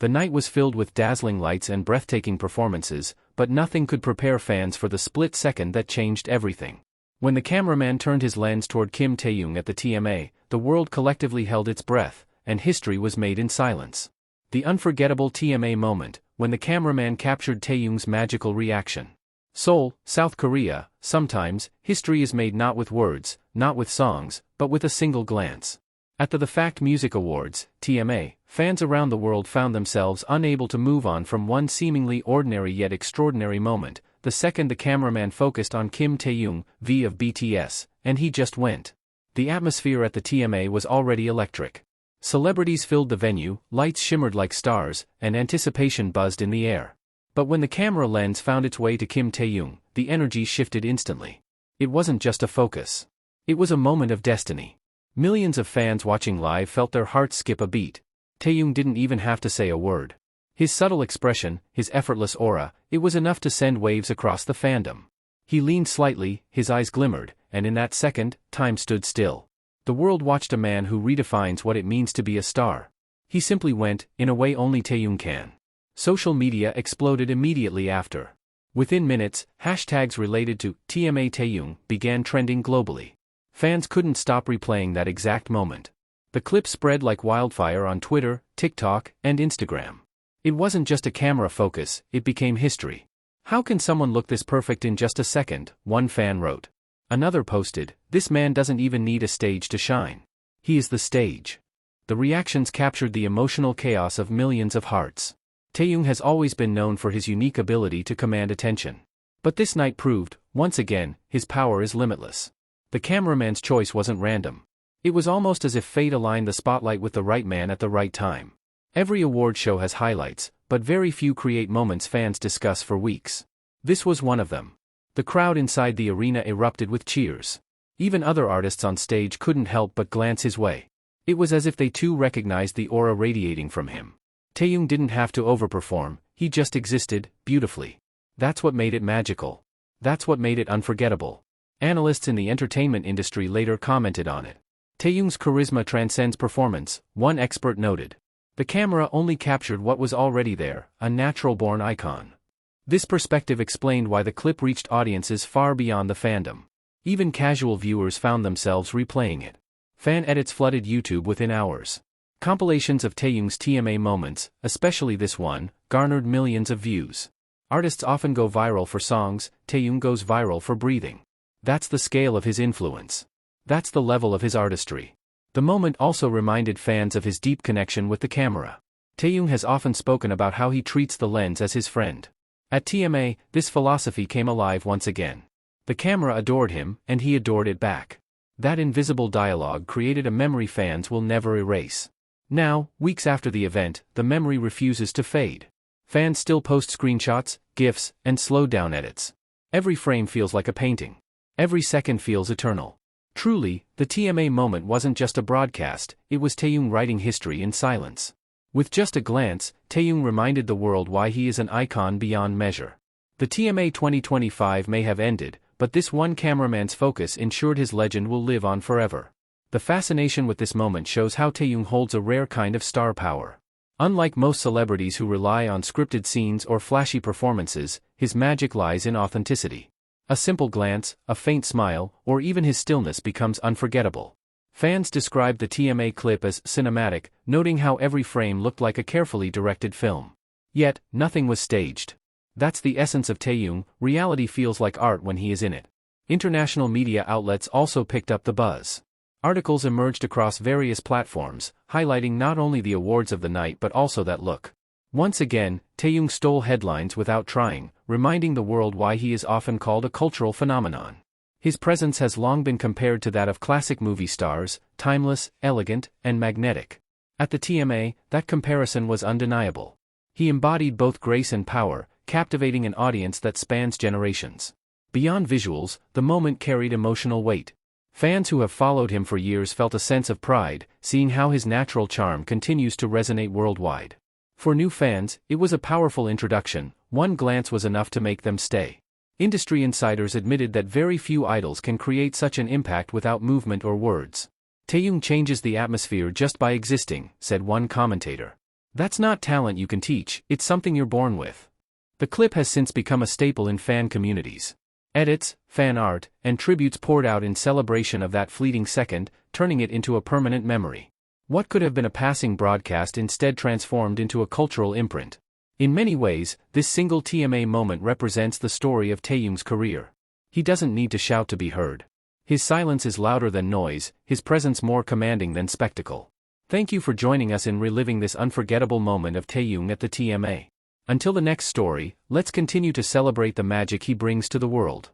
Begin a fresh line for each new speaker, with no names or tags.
The night was filled with dazzling lights and breathtaking performances, but nothing could prepare fans for the split second that changed everything. When the cameraman turned his lens toward Kim Taehyung at the TMA, the world collectively held its breath, and history was made in silence. The unforgettable TMA moment, when the cameraman captured Taehyung's magical reaction. Seoul, South Korea. Sometimes, history is made not with words, not with songs, but with a single glance. At the Fact Music Awards, TMA, fans around the world found themselves unable to move on from one seemingly ordinary yet extraordinary moment, the second the cameraman focused on Kim Taehyung, V of BTS, and he just went. The atmosphere at the TMA was already electric. Celebrities filled the venue, lights shimmered like stars, and anticipation buzzed in the air. But when the camera lens found its way to Kim Taehyung, the energy shifted instantly. It wasn't just a focus. It was a moment of destiny. Millions of fans watching live felt their hearts skip a beat. Taehyung didn't even have to say a word. His subtle expression, his effortless aura, it was enough to send waves across the fandom. He leaned slightly, his eyes glimmered, and in that second, time stood still. The world watched a man who redefines what it means to be a star. He simply went, in a way only Taehyung can. Social media exploded immediately after. Within minutes, hashtags related to TMA Taehyung began trending globally. Fans couldn't stop replaying that exact moment. The clip spread like wildfire on Twitter, TikTok, and Instagram. It wasn't just a camera focus, it became history. "How can someone look this perfect in just a second?" one fan wrote. Another posted, "This man doesn't even need a stage to shine. He is the stage." The reactions captured the emotional chaos of millions of hearts. Taehyung has always been known for his unique ability to command attention. But this night proved, once again, his power is limitless. The cameraman's choice wasn't random. It was almost as if fate aligned the spotlight with the right man at the right time. Every award show has highlights, but very few create moments fans discuss for weeks. This was one of them. The crowd inside the arena erupted with cheers. Even other artists on stage couldn't help but glance his way. It was as if they too recognized the aura radiating from him. Taehyung didn't have to overperform, he just existed, beautifully. That's what made it magical. That's what made it unforgettable. Analysts in the entertainment industry later commented on it. Taehyung's charisma transcends performance, one expert noted. The camera only captured what was already there, a natural-born icon. This perspective explained why the clip reached audiences far beyond the fandom. Even casual viewers found themselves replaying it. Fan edits flooded YouTube within hours. Compilations of Taehyung's TMA moments, especially this one, garnered millions of views. Artists often go viral for songs, Taehyung goes viral for breathing. That's the scale of his influence. That's the level of his artistry. The moment also reminded fans of his deep connection with the camera. Taehyung has often spoken about how he treats the lens as his friend. At TMA, this philosophy came alive once again. The camera adored him, and he adored it back. That invisible dialogue created a memory fans will never erase. Now, weeks after the event, the memory refuses to fade. Fans still post screenshots, GIFs, and slowed-down edits. Every frame feels like a painting. Every second feels eternal. Truly, the TMA moment wasn't just a broadcast, it was Taehyung writing history in silence. With just a glance, Taehyung reminded the world why he is an icon beyond measure. The TMA 2025 may have ended, but this one cameraman's focus ensured his legend will live on forever. The fascination with this moment shows how Taehyung holds a rare kind of star power. Unlike most celebrities who rely on scripted scenes or flashy performances, his magic lies in authenticity. A simple glance, a faint smile, or even his stillness becomes unforgettable. Fans described the TMA clip as cinematic, noting how every frame looked like a carefully directed film. Yet, nothing was staged. That's the essence of Taehyung, reality feels like art when he is in it. International media outlets also picked up the buzz. Articles emerged across various platforms, highlighting not only the awards of the night but also that look. Once again, Taehyung stole headlines without trying, reminding the world why he is often called a cultural phenomenon. His presence has long been compared to that of classic movie stars, timeless, elegant, and magnetic. At the TMA, that comparison was undeniable. He embodied both grace and power, captivating an audience that spans generations. Beyond visuals, the moment carried emotional weight. Fans who have followed him for years felt a sense of pride, seeing how his natural charm continues to resonate worldwide. For new fans, it was a powerful introduction, one glance was enough to make them stay. Industry insiders admitted that very few idols can create such an impact without movement or words. Taehyung changes the atmosphere just by existing, said one commentator. That's not talent you can teach, it's something you're born with. The clip has since become a staple in fan communities. Edits, fan art, and tributes poured out in celebration of that fleeting second, turning it into a permanent memory. What could have been a passing broadcast instead transformed into a cultural imprint. In many ways, this single TMA moment represents the story of Taehyung's career. He doesn't need to shout to be heard. His silence is louder than noise, his presence more commanding than spectacle. Thank you for joining us in reliving this unforgettable moment of Taehyung at the TMA. Until the next story, let's continue to celebrate the magic he brings to the world.